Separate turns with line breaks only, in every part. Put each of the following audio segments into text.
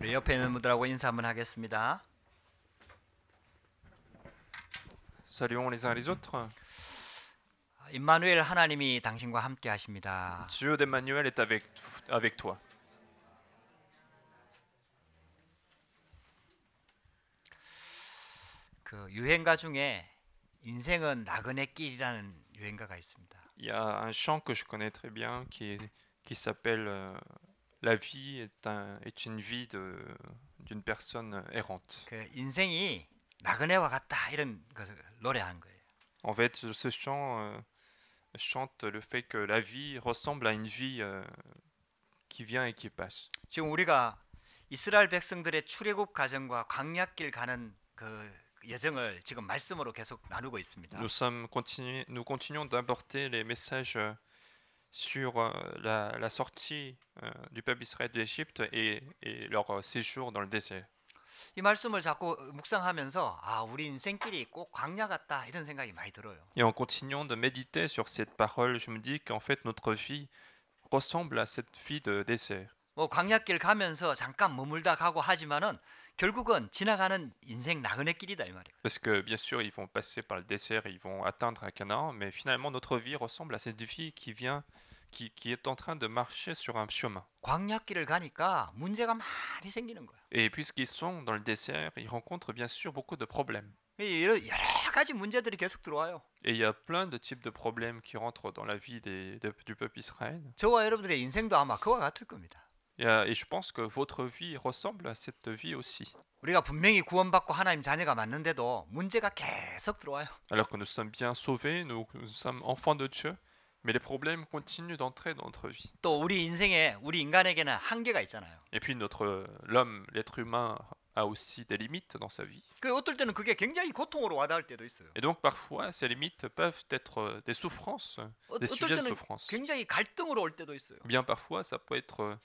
우리 옆에 있는 분들하고 인사 한번 하겠습니다.
Saluons les uns les autres.
임마누엘 하나님이 당신과 함께 하십니다.
Dieu d'Emmanuel est avec toi.
그 유행가 중에 인생은 나그네 길이라는 유행가가 있습니다.
Il y a un chant que je connais très bien qui s'appelle La vie est une vie d'une personne errante.
그 인생이 나그네와 같다 이런 것을 노래한 거예요.
En fait, ce chant chante le fait que la vie ressemble à une vie qui vient et qui passe.
지금 우리가 이스라엘 백성들의 출애굽 과정과 광야길 가는 그 여정을 지금 말씀으로 계속 나누고 있습니다.
Nous continuons d'apporter les messages sur la sortie du peuple Israël d'Égypte et leur séjour dans le désert.
이 말씀을 자꾸 묵상하면서 아, 우리 인생길이 꼭 광야 같다 이런 생각이 많이 들어요.
Et en continuant de méditer sur cette parole, je me dis qu'en fait notre vie ressemble à cette vie de désert.
뭐 광야길 가면서 잠깐 머물다 가고 하지만은 결국은 지나가는 인생 나그네 길이다 이 말이에요.
Parce que bien sûr ils vont passer par le désert, ils vont atteindre à Canaan, mais finalement notre vie ressemble à cette vie qui vient, qui est en train de marcher sur un chemin.
광야길을 가니까 문제가 많이 생기는 거야.
Et puisqu'ils sont dans le désert, ils rencontrent bien sûr beaucoup de problèmes.
여러 가지 문제들이 계속 들어와요.
Et il y a plein de types de problèmes qui rentrent dans la vie du peuple Israël.
저와 여러분들의 인생도 아마 그와 같을 겁니다.
Et je pense que votre vie ressemble à cette vie aussi.
우리가 분명히 구원받고 하나님 자녀가 맞는데도 문제가 계속 들어와요.
Alors que nous sommes bien sauvés, nous sommes enfants de Dieu, mais les problèmes continuent d'entrer dans notre vie.
또 우리 인생에 우리 인간에게는 한계가 있잖아요.
Et puis l'homme, l'être humain a aussi des limites dans sa vie.
그 어떨 때는 그게 굉장히 고통으로 와닿을 때도 있어요.
Et donc parfois ces limites peuvent être des souffrances, des
어떨
sujets de
때는
souffrance.
굉장히 갈등으로 올 때도 있어요.
Bien parfois ça peut être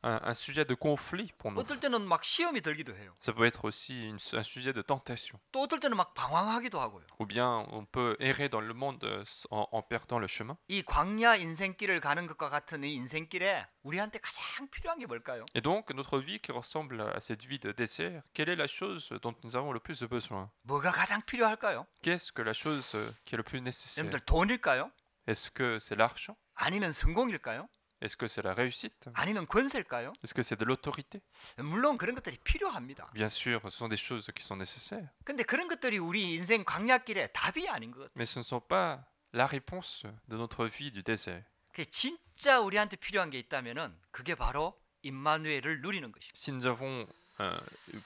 un sujet de conflit pour nous.
어떨 때는 막 시험이 들기도 해요.
Ça peut être aussi un sujet de tentation.
또 어떨 때는 막 방황하기도 하고요.
Ou bien on peut errer dans le monde en perdant le chemin.
이 광야 인생길을 가는 것과 같은 이 인생길에 우리한테 가장 필요한 게 뭘까요?
Et donc notre vie qui ressemble à cette vie de désert, quelle est la chose dont nous avons le plus besoin?
뭐가 가장 필요할까요?
Qu'est-ce que la chose qui est le plus nécessaire?
여러분들 돈일까요?
Est-ce que c'est l'argent?
아니면 성공일까요?
Est-ce que c'est la réussite?
아니면 권세일까요?
Est-ce que c'est de l'autorité?
물론 그런 것들이 필요합니다.
Bien sûr, ce sont des choses qui sont nécessaires.
근데 그런 것들이 우리 인생 광야길의 답이 아닌 것 같아요.
Mais ce ne sont pas la réponse de notre vie du désert.
그 진짜 우리한테 필요한 게 있다면은 그게 바로 임마누엘을 누리는 것이죠.
Si nous avons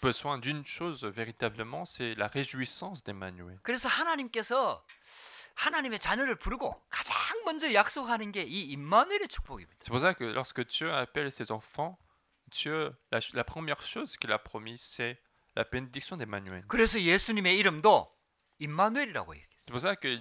besoin d'une chose véritablement, c'est la réjouissance d'Emmanuel.
그래서 하나님께서 하나님의 자녀를 부르고 가장 먼저 약속하는 게 이 임마누엘의 축복입니다.
C'est pour ça que lorsque Dieu appelle ses enfants, Dieu, la première chose qu'il a promise, c'est la bénédiction d'Emmanuel.
그래서 예수님의 이름도 임마누엘이라고 얘기했어요.
C'est pour ça que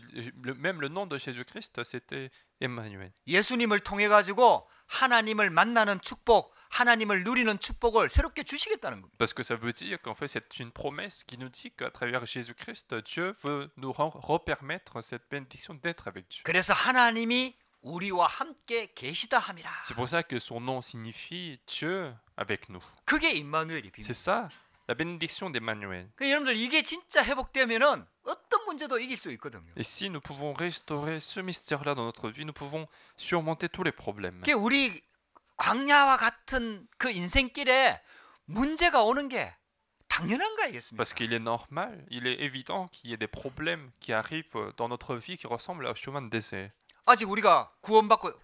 même le nom de Jésus-Christ, c'était Emmanuel.
예수님을 통해 가지고 하나님을 만나는 축복, 하나님을 누리는 축복을 새롭게 주시겠다는 겁니다.
Parce que ça veut dire qu'en fait c'est une promesse qui nous dit qu'à travers Jésus-Christ, Dieu veut nous repermettre cette bénédiction d'être avec Dieu.
그래서 하나님이 우리와 함께 계시다 함이라.
C'est pour ça que son nom signifie Dieu avec nous.
그게 임마누엘이 비밀.
C'est ça, la bénédiction d'Emmanuel.
그 여러분들 이게 진짜 회복되면은 어떤 문제도 이길 수 있거든요.
Et si nous pouvons restaurer ce mystère-là dans notre vie, nous pouvons surmonter tous les problèmes.
그게 우리 광야와 같은 그 인생길에 문제가 오는 게 당연한 거 아니겠습니까?
Parce qu'il est normal, il est évident qu'il y ait des problèmes qui arrivent dans notre vie qui ressemblent au chemin de désert.
아직 우리가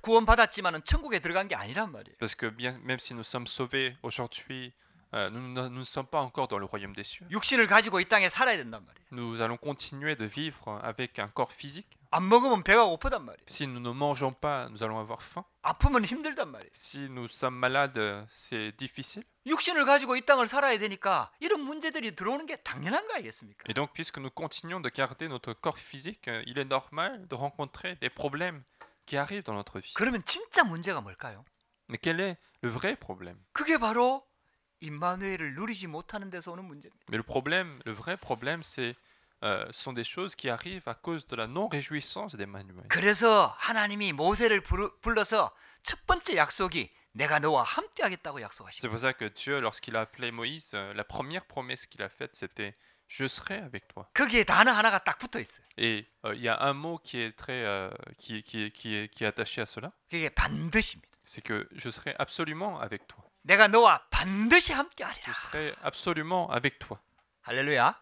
구원받았지만은 천국에 들어간 게 아니란 말이에요.
Parce que bien, même si nous sommes sauvés aujourd'hui, nous ne sommes pas encore dans le royaume des cieux.
육신을 가지고 이 땅에 살아야 된단 말이에요.
Nous allons continuer de vivre avec un corps physique.
안 먹으면 배가 고프단 말이에요.
Si nous ne mangeons pas, nous allons avoir faim.
아프면 힘들단 말이에요.
Si nous sommes malades, c'est difficile.
육신을 가지고 이 땅을 살아야 되니까 이런 문제들이 들어오는 게 당연한 거 아니겠습니까?
Et donc, puisque nous continuons de garder notre corps physique, il est normal de rencontrer des problèmes qui arrivent dans notre vie.
그러면 진짜 문제가 뭘까요?
Mais quel est le vrai problème?
그게 바로 임마누엘을 누리지 못하는 데서 오는 문제입니다.
Mais le vrai problème, sont des choses qui arrivent à cause de la non-réjouissance d'Emmanuel.
그래서 하나님이 모세를 불러서 첫 번째 약속이 내가 너와 함께하겠다고 약속하시고
C'est pour ça que Dieu, lorsqu'il a appelé Moïse, la première promesse qu'il a faite, c'était je serai avec toi.
거기에 단어 하나가 딱 붙어 있어요.
Et il y a un mot qui est très, qui est attaché à cela,
그게 반드시입니다.
c'est que je serai absolument avec toi.
내가 너와 반드시
Je
함께하리라.
serai absolument avec toi.
할렐루야.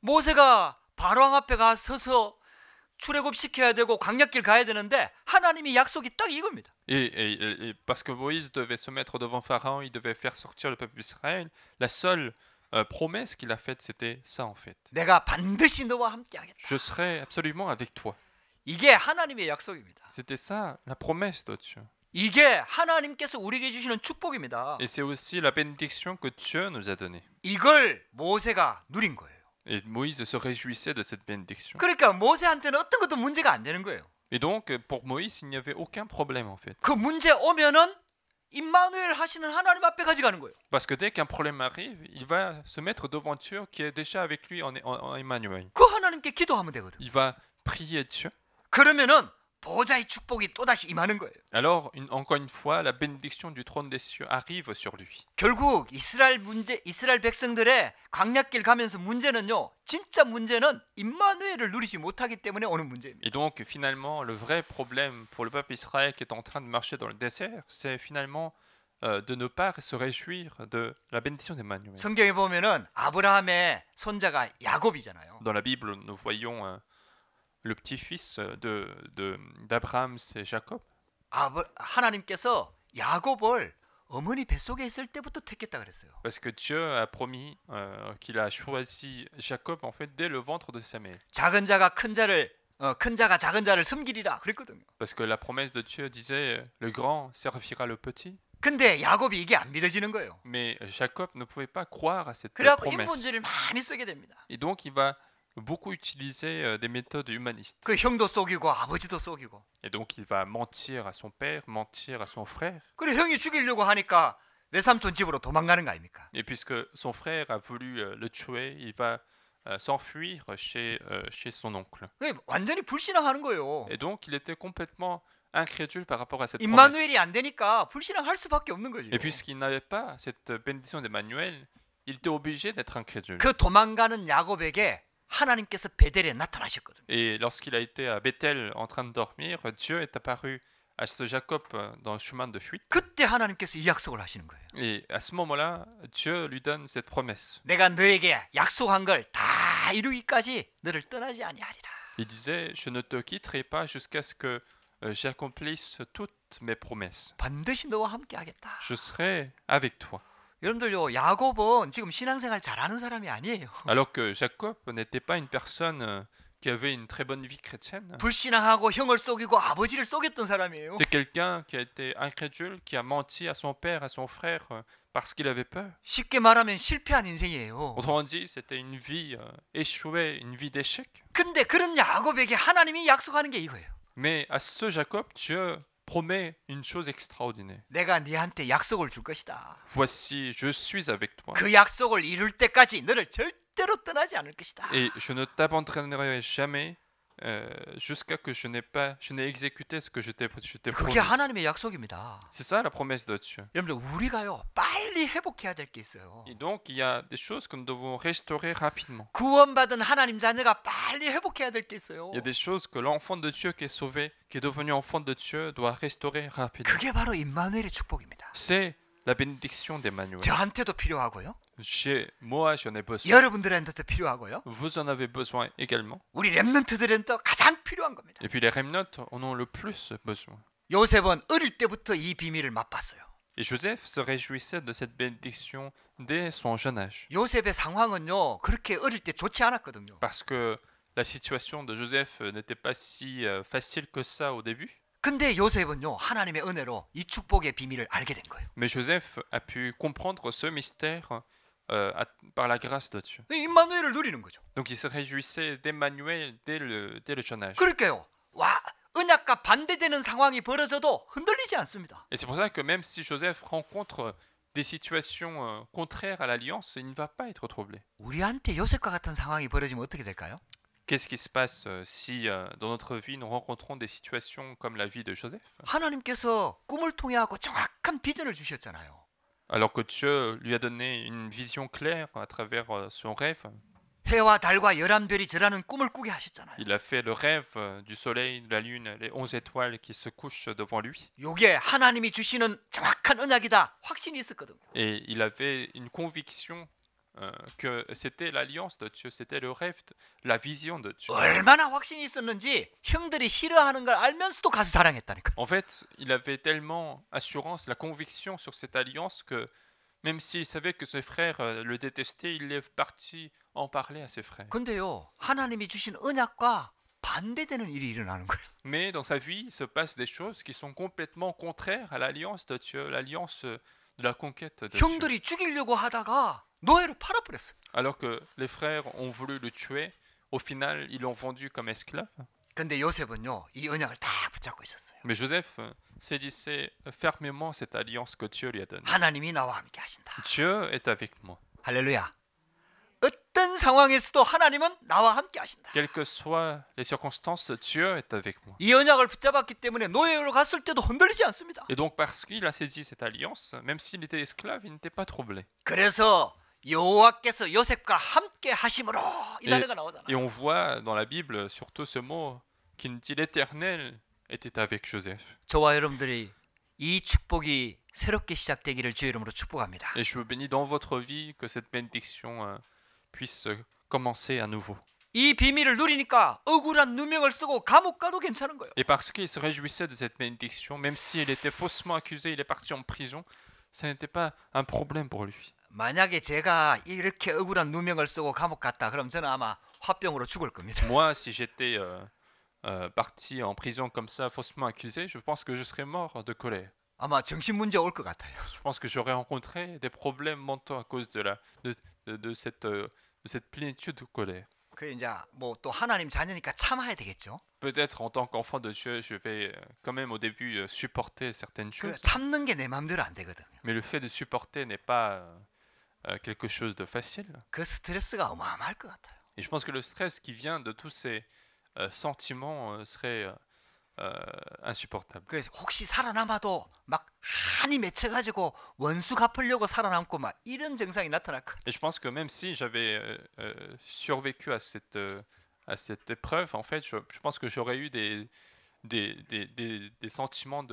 모세가 바로왕 앞에 가 서서 출애굽 시켜야 되고 광야길 가야 되는데 하나님이 약속이 딱 이겁니다.
Et parce que Moïse devait se mettre devant Pharaon, il devait faire sortir le peuple d'Israël, la seule promesse qu'il a faite, c'était ça en fait.
내가 반드시 너와 함께하겠다.
Je serai absolument avec toi.
이게 하나님의 약속입니다.
C'était ça, la promesse de Dieu.
이게 하나님께서 우리에게 주시는 축복입니다.
Et c'est aussi la bénédiction que Dieu nous a donnée.
이걸 모세가 누린 거예요.
Et Moïse se réjouissait de cette bénédiction.
그러니까 모세한테는 어떤 것도 문제가 안 되는 거예요.
Et donc, pour Moïse, il n'y avait aucun problème en fait.
그 문제 오면은 임마누엘 하시는 하나님 앞에 가져가는 거예요.
Parce que dès qu'un problème arrive, il va se mettre devant Dieu qui est déjà avec lui en Emmanuel.
그 하나님께 기도하면 되거든.
Il va prier Dieu.
그러면은 보좌의 축복이 또다시 임하는 거예요.
Alors, encore une fois, la bénédiction du trône des cieux arrive sur lui.
결국 이스라엘 백성들의 광야길 가면서 문제는요. 진짜 문제는 임마누엘을 누리지 못하기 때문에 오는 문제입니다.
Et donc, finalement, le vrai problème pour le peuple Israël qui est en train de marcher dans le désert, c'est finalement de ne pas se réjouir de la bénédiction d'Emmanuel.
성경에 보면은 아브라함의 손자가 야곱이잖아요.
Dans la Bible, nous voyons le petit-fils d'Abraham, c'est Jacob.
하나님께서 야곱을 어머니 뱃속에 있을 때부터 택했다 그랬어요.
Parce que Dieu a promis qu'il a choisi Jacob en fait dès le ventre de sa mère.
작은 자가 큰 자가 작은 자를 섬기리라 그랬거든요.
Parce que la promesse de Dieu disait le grand servira le petit.
근데 야곱이 이게 안 믿어지는 거예요.
Mais Jacob ne pouvait pas croire à cette
그래갖고
promesse.
인본주의를 많이 쓰게 됩니다.
Et donc il va beaucoup utiliser des méthodes humanistes.
그 형도 속이고 아버지도 속이고.
Et donc il va mentir à son père, mentir à son frère.
그래 형이 죽이려고 하니까 외삼촌 집으로 도망가는 거 아닙니까?
Et puisque son frère a voulu le tuer, il va s'enfuir chez son oncle.
완전히 불신앙하는 거예요.
Et donc il était complètement incrédule par rapport à cette
임마누엘이
promesse.
안 되니까 불신앙할 수밖에 없는 거죠.
Et puisqu'il n'avait pas cette bénédiction d'Emmanuel, il était obligé d'être incrédule.
그 도망가는 야곱에게 하나님께서 베델에 나타나셨거든요.
Et lorsqu'il a été à Bethel en train de dormir, Dieu est apparu à ce Jacob dans le chemin de fuite.
그때 하나님께서 이 약속을 하시는 거예요.
Et à ce moment-là, Dieu lui donne cette promesse.
내가 너에게 약속한 걸 다 이루기까지 너를 떠나지 아니하리라.
Il disait, je ne te quitterai pas jusqu'à ce que j'accomplisse toutes mes promesses.
반드시 너와 함께 하겠다.
Je serai avec toi.
여러분들요, 야곱은 지금 신앙생활 잘하는 사람이 아니에요.
Alors que Jacob n'était pas une personne qui avait une très bonne vie chrétienne.
불신앙하고 형을 속이고 아버지를 속였던 사람이에요.
C'est quelqu'un qui a été incrédule, qui a menti à son père, à son frère, parce qu'il avait peur.
쉽게 말하면 실패한 인생이에요.
Autrement dit, c'était une vie échouée, une vie d'échec.
근데 그런 야곱에게 하나님이 약속하는 게 이거예요.
Mais à ce Jacob, Dieu promet une chose extraordinaire.
내가 네한테 약속을 줄 것이다.
Voici, je suis avec toi.
그 약속을 이룰 때까지 너를 절대로 떠나지 않을 것이다.
Et je ne t'abandonnerai jamais jusqu'à que je n'ai exécuté ce que je t'ai
그게
promis.
하나님의 약속입니다.
C'est ça la promesse de Dieu.
여러분들 우리가요 빨리 회복해야 될 게 있어요.
Et donc, il y a des choses que nous devons restaurer rapidement.
구원받은 하나님 자녀가 빨리 회복해야 될 게 있어요.
Il y a des choses que l'enfant de Dieu qui est sauvé, qui est devenu enfant de Dieu, doit restaurer rapidement.
그게 바로 임마누엘의 축복입니다.
C'est la bénédiction d'Emmanuel.
저한테도 필요하고요.
Moi, j'en ai besoin.
여러분들한테도 필요하고요.
Vous en avez besoin également.
우리 렘넌트들한테 가장 필요한 겁니다.
Et puis les remnotes en ont le plus besoin.
요셉은 어릴 때부터 이 비밀을 맛봤어요.
Et Joseph se réjouissait de cette bénédiction dès son jeune âge.
요셉의 상황은요 그렇게 어릴 때 좋지 않았거든요.
Parce que la situation de Joseph n'était pas si facile que ça au début.
근데 요셉은요 하나님의 은혜로 이 축복의 비밀을 알게 된 거예요.
Mais Joseph a pu comprendre ce mystère par la grâce de Dieu.
임마누엘을 누리는 거죠.
Donc il se réjouissait d'Emmanuel dès le jeune âge.
그러니까요. 언약과 반대되는 상황이 벌어져도 흔들리지 않습니다.
Et c'est pour ça que même si Joseph rencontre des situations contraires à l'alliance, il ne va pas être troublé.
우리한테 요셉과 같은 상황이 벌어지면 어떻게 될까요?
Qu'est-ce qui se passe si dans notre vie nous rencontrons des situations comme la vie de Joseph,
하나님께서 꿈을 통해 하고 정확한 비전을 주셨잖아요.
alors que Dieu lui a donné une vision claire à travers son rêve.
해와 달과 11별이 절하는 꿈을 꾸게 하셨잖아요.
Il a fait le rêve du soleil, de la lune, les 11 étoiles qui se couchent devant lui.
요게 하나님이 주시는 정확한 언약이다. 확신이 있었거든요.
Et il avait une conviction que c'était l'alliance de Dieu, c'était le rêve, la vision de Dieu.
얼마나 확신이 있었는지 형들이 싫어하는 걸 알면서도 가서 자랑했다니까.
En fait, il avait tellement assurance, la conviction sur cette alliance que même s'il savait que ses frères le détestaient, il est parti en parler à ses frères.
근데요, 하나님이 주신 언약과 반대되는 일이 일어나는 거예요.
Mais dans sa vie, il se passe des choses qui sont complètement contraires à l'alliance de Dieu, l'alliance de la conquête de Dieu.
형들이 죽이려고 하다가 노예로 팔아버렸어요.
Alors que les frères ont voulu le tuer, au final, ils l'ont vendu comme esclave.
근데 요셉은요, 이 언약을 딱 붙잡고 있었어요.
Mais Joseph saisissait fermement cette alliance que Dieu lui a donnée.
하나님이 나와 함께 하신다.
Dieu est avec moi.
할렐루야. 어떤 상황에서도 하나님은 나와 함께 하신다.
Quelles que soient les circonstances, Dieu est avec moi.
이 언약을 붙잡았기 때문에 노예로 갔을 때도 흔들리지 않습니다.
Et donc parce qu'il a saisi cette alliance, même s'il était esclave, il n'était pas troublé.
그래서 여호와께서 요셉과 함께 하심으로 이 단어가 나오잖아요.
Et on voit dans la Bible surtout ce mot qui nous dit l'Éternel était avec Joseph.
저와 여러분들이 이 축복이 새롭게 시작되기를 주의 이름으로 축복합니다.
Et je veux bénir dans votre vie que cette bénédiction puisse commencer à nouveau.
이 비밀을 누리니까 억울한 누명을 쓰고 감옥 가도 괜찮은 거예요.
Et parce qu'il se réjouissait de cette bénédiction, même s'il était faussement accusé, il est parti en prison, ça n'était pas un problème pour lui.
만약에 제가 이렇게 억울한 누명을 쓰고 감옥 갔다 그럼 저는 아마 화병으로 죽을 겁니다.
Moi, si j'étais parti en prison comme ça, faussement accusé, je pense que je serais mort de colère.
아마 정신 문제 올 것 같아요.
Je pense que j'aurais rencontré des problèmes mentaux à cause de cette plénitude de colère.
그 이제 뭐 또 하나님 자녀니까 참아야 되겠죠.
Peut-être en tant qu'enfant de Dieu, je vais quand même au début supporter certaines
그
choses,
참는 게 내 마음대로 안 되거든요.
mais le fait de supporter n'est pas quelque chose de facile.
그 스트레스가 어마어마할 것 같아요.
Et je pense que le stress qui vient de tous ces sentiments serait insupportable.
그 혹시 살아남아도 막 한이 맺혀가지고 원수 갚으려고 살아남고 막 이런 증상이 나타날 것.
Et je pense que même si j'avais survécu à cette épreuve, en fait, je pense que j'aurais eu des sentiments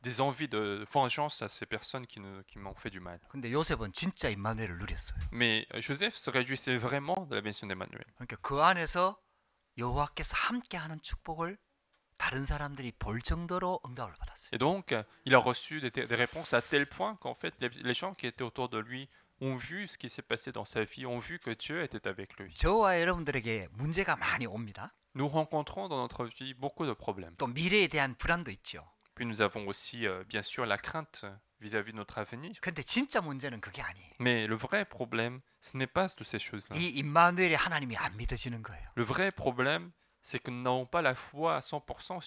des envies de vengeance à ces personnes qui m'ont fait du mal.
근데 요셉은 진짜 임마누엘을 누렸어요.
Mais Joseph se réjouissait vraiment de la bénédiction d'Emmanuel.
그러니까 그 안에서 여호와께서 함께하는 축복을 다른 사람들이 볼 정도로 응답을 받았어요.
Et donc, il a reçu des réponses à tel point qu'en fait, les gens qui étaient autour de lui ont vu ce qui s'est passé dans sa vie, ont vu que Dieu était avec lui.
저와 여러분들에게 문제가 많이 옵니다.
Nous rencontrons dans notre vie beaucoup de problèmes.
또 미래에 대한 불안도 있죠.
Puis nous avons aussi, bien sûr, la crainte vis-à-vis de notre avenir.
근데 진짜 문제는 그게 아니에요.
Mais le vrai problème, ce n'est pas toutes ces choses-là.
이 임마누엘의 하나님이 안 믿어지는 거예요.
Le vrai problème, c'est que nous n'avons pas la foi à 100%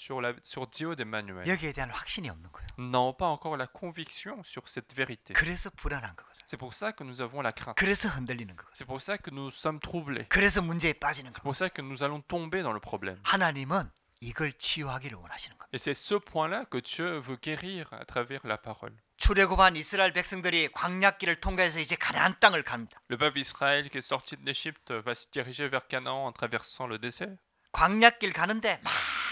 sur Dieu d'Emmanuel.
여기에 대한 확신이 없는 거예요.
Nous n'avons pas encore la conviction sur cette vérité.
그래서 불안한 거거든요.
C'est pour ça que nous avons la crainte.
그래서 흔들리는 거거든요.
C'est pour ça que nous sommes troublés.
그래서 문제에 빠지는
C'est
거예요.
pour ça que nous allons tomber dans le problème.
하나님은 이걸 치유하기를 원하시는 겁니다.
Et c'est ce point-là que Dieu veut guérir à travers la parole.
출애굽한 이스라엘 백성들이 광야길을 통과해서 이제 가나안 땅을 갑니다.
Le peuple Israël qui est sorti d'Égypte va se diriger vers Canaan en traversant le désert.
광야길 가는데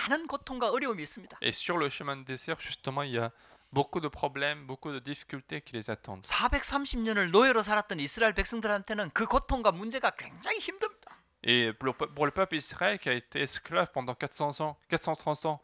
많은 고통과 어려움이 있습니다.
Et sur le chemin de désert, justement, il y a beaucoup de problèmes, beaucoup de difficultés qui les attendent.
430년을 노예로 살았던 이스라엘 백성들한테는 그 고통과 문제가 굉장히 힘듭니다.
Et pour le peuple Israël qui a été esclave pendant 400 ans, 430 ans,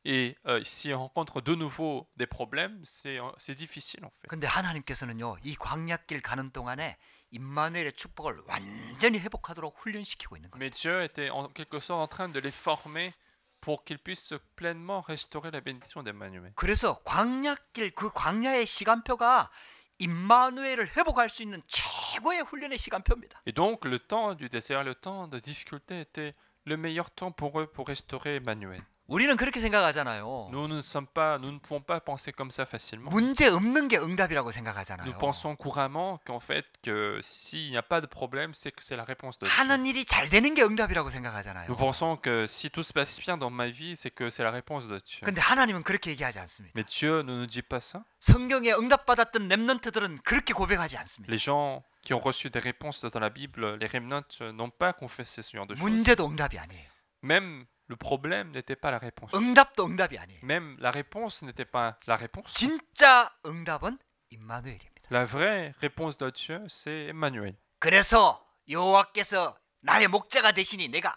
et s'il rencontre de nouveau des problèmes, c'est difficile en fait.
근데 하나님께서는요, 이 광야길 가는 동안에 임마누엘의 축복을 완전히 회복하도록 훈련시키고 있는 거예요.
Mais Dieu était en quelque sorte en train de les former pour qu'ils puissent pleinement restaurer la bénédiction d'Emmanuel.
그래서 광야길 그 광야의 시간표가 임마누엘을 회복할 수 있는 최고의 훈련의 시간표입니다.
Et donc le temps du désert, le temps de difficulté était le meilleur temps pour eux pour restaurer Emmanuel.
우리는 그렇게 생각하잖아요.
nous ne pouvons pas penser comme ça facilement.
문제 없는 게 응답이라고
Nous
생각하잖아요.
pensons couramment qu'en fait, que s'il n'y a pas de problème, c'est que c'est la réponse de Dieu.
하는 일이 잘 되는 게 응답이라고 생각하잖아요.
Nous pensons que si tout se passe bien dans ma vie, c'est que c'est la réponse de Dieu.
근데 하나님은 그렇게 얘기하지 않습니다.
Mais Dieu ne nous dit pas ça.
성경에 응답받았던 렘넌트들은 그렇게 고백하지 않습니다.
Les gens qui ont reçu des réponses dans la Bible, les remnants, n'ont pas confessé ce genre de choses.
문제도 응답이 아니에요.
Même le problème n'était pas la réponse.
응답도 응답이 아니에요.
Même la réponse n'était pas la réponse.
진짜 응답은 임마누엘입니다.
La vraie réponse de Dieu, c'est Emmanuel.
그래서 여호와께서 나의 목자가 되시니 내가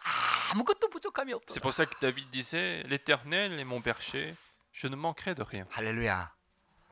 아무것도 부족함이
C'est
없도다.
pour ça que David disait, l'Éternel est mon berger, je ne manquerai de rien.
할렐루야.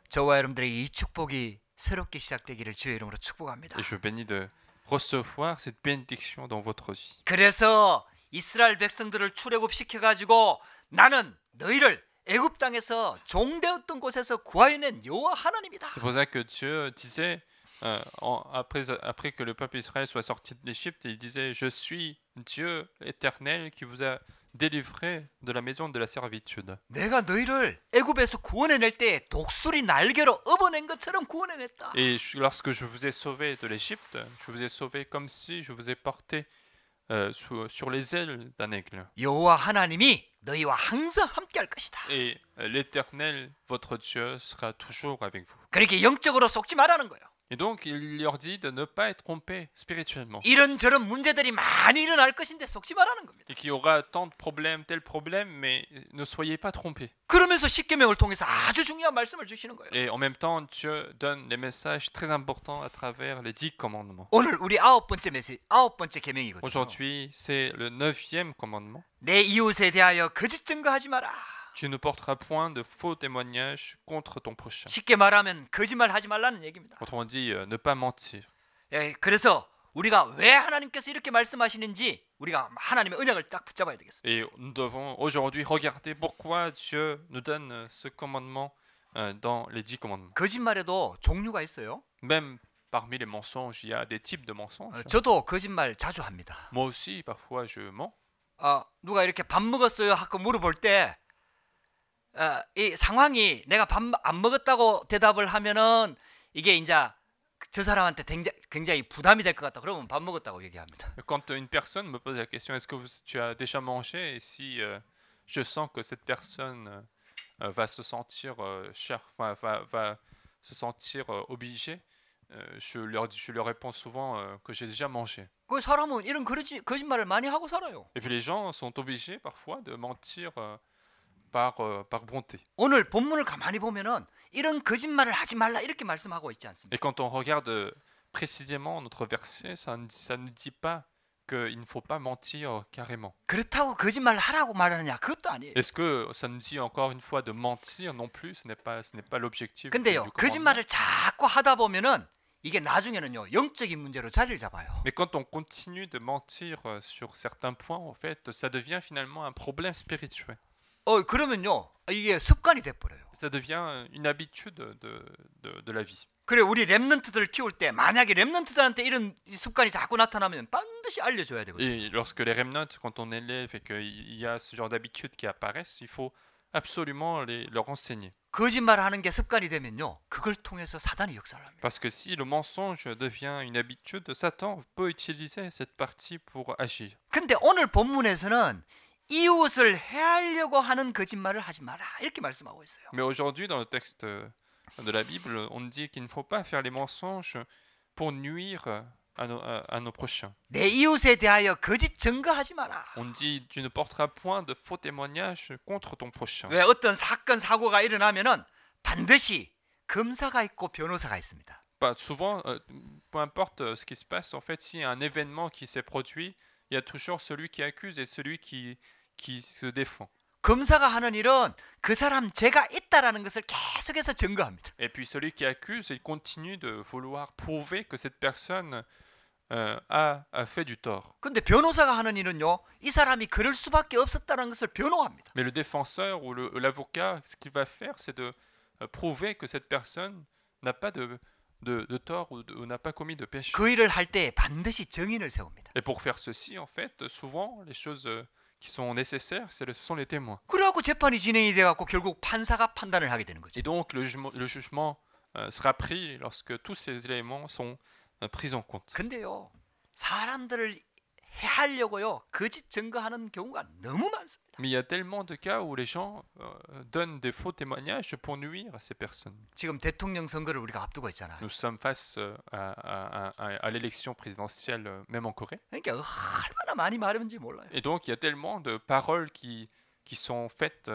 저와 여러분들에게 이 축복이 새롭게 시작되기를 주의 이름으로 축복합니다.
Et je bénis de recevoir cette bénédiction dans votre vie.
그래서 이스라엘 백성들을 출애굽시켜 가지고 나는 너희를 애굽 땅에서 종되었던 곳에서 구하여낸 여호와 하나님이다.
C'est pour ça que Dieu disait, après que le peuple Israël soit sorti d'Égypte, il disait, je suis Dieu éternel qui vous a délivré de la maison de la servitude.
내가 너희를 애굽에서 구원해낼 때 독수리 날개로 업어낸 것처럼 구원해냈다.
Et lorsque je vous ai sauvé de l'Égypte, je vous ai sauvé comme si je vous ai porté sur les ailes d'un aigle.
여호와 하나님이 너희와 항상 함께할 것이다.
Et l'Éternel, votre Dieu, sera toujours avec vous.
그렇게 영적으로 속지 말라는 거예요.
Et donc, il leur dit de ne pas être trompé spirituellement.
이런저런 문제들이 많이 일어날 것인데 속지 말라는 겁니다.
Et qu'il y aura tant de problèmes, tel problème, mais ne soyez pas trompés.
그러면서 십계명을 통해서 아주 중요한 말씀을 주시는 거예요.
Et en même temps, Dieu donne des messages très importants à travers les 10 commandements.
오늘 우리 아홉 번째 계명이거든요.
Aujourd'hui, c'est le 9e commandement.
내 이웃에 대하여 거짓 증거하지 마라.
Tu ne porteras point de faux témoignages contre ton prochain.
쉽게 말하면 거짓말하지 말라는 얘기입니다.
Autrement dit, ne pas mentir.
예, 그래서 우리가 왜 하나님께서 이렇게 말씀하시는지 우리가 하나님의 언약을 딱 붙잡아야 되겠습니다.
Et nous devons aujourd'hui regarder pourquoi Dieu nous donne ce commandement dans les 10 commandements.
거짓말에도 종류가 있어요.
Même parmi les mensonges, il y a des types de mensonges.
저도 거짓말 자주 합니다.
Moi aussi, parfois, je mens.
누가 이렇게 밥 먹었어요? 하고 물어볼 때 이 상황이 내가 밥 안 먹었다고 대답을 하면은 이게 이제 저 사람한테 굉장히 부담이 될 것 같다. 그러면 밥 먹었다고 얘기합니다.
Quand une personne me pose la question, est-ce que tu as déjà mangé? Et si je sens que cette personne va se sentir va se sentir obligée, je leur réponds souvent que j'ai déjà mangé.
그 사람은 이런 거짓말을 많이 하고 살아요.
Et puis les gens sont obligés parfois de mentir par bonté.
오늘 본문을 가만히 보면은 이런 거짓말을 하지 말라 이렇게 말씀하고 있지 않습니까?
Et quand on regarde précisément notre verset, ça ne dit pas qu'il ne faut pas mentir carrément.
그렇다고 거짓말을 하라고 말하느냐? 그것도 아니에요.
Est-ce que ça nous dit encore une fois de mentir non plus? Ce n'est pas l'objectif du
근데요,
commandement.
거짓말을 자꾸 하다 보면은 이게 나중에는요 영적인 문제로 자리를 잡아요.
Mais quand on continue de mentir sur certains points, en fait, ça devient finalement un problème spirituel.
그러면요 이게 습관이 돼버려요.
Ça devient une habitude de la vie.
그래 우리 렘넌트들을 키울 때 만약에 렘넌트들한테 이런 습관이 자꾸 나타나면 반드시 알려줘야 되거든요.
Et lorsque les remnants, quand on élève et qu'il y a ce genre d'habitudes qui apparaissent, il faut absolument leur enseigner.
거짓말하는 게 습관이 되면요 그걸 통해서 사단이 역사를 합니다.
Parce que si le mensonge devient une habitude, Satan peut utiliser cette partie pour agir.
근데 오늘 본문에서는 이웃을 해하려고 하는 거짓말을 하지 마라 이렇게 말씀하고 있어요.
Mais aujourd'hui, dans le texte de la Bible, on dit qu'il ne faut pas faire les mensonges pour nuire à nos prochains.
내 이웃에 대하여 거짓 증거하지 마라.
On dit tu ne porteras point de faux témoignages contre ton prochain.
왜 어떤 사건 사고가 일어나면은 반드시 검사가 있고 변호사가 있습니다.
Souvent, peu importe ce qui se passe, en fait, s'il y a un événement qui s'est produit, il y a toujours celui qui accuse et celui qui se défend.
검사가 하는 일은 그 사람 죄가 있다라는 것을 계속해서 증거합니다.
Et puis celui qui accuse, il continue de vouloir prouver que cette personne a fait du tort.
근데 변호사가 하는 일은요, 이 사람이 그럴 수밖에 없었다는 것을 변호합니다.
Mais le défenseur ou l'avocat, ce qu'il va faire, c'est de prouver que cette personne n'a pas de tort ou n'a pas commis de péché.
그 일을 할 때 반드시 정인을 세웁니다.
Et pour faire ceci, en fait, souvent, les choses qui sont nécessaires, ce sont les témoins.
그래갖고 재판이 진행이 돼갖고 결국 판사가 판단을 하게 되는 거죠.
Et donc le jugement sera pris lorsque tous ces éléments sont pris en compte.
근데요, 사람들을 해하려고요 거짓 증거하는 경우가 너무 많습니다.
Mais il y a tellement de cas où les gens donnent des faux témoignages pour nuire à ces personnes.
지금 대통령 선거를 우리가 앞두고 있잖아요.
Nous sommes face à l'élection présidentielle, même en Corée.
그러니까 얼마나 많이 말하는지 몰라요.
Et donc il y a tellement de paroles qui sont faites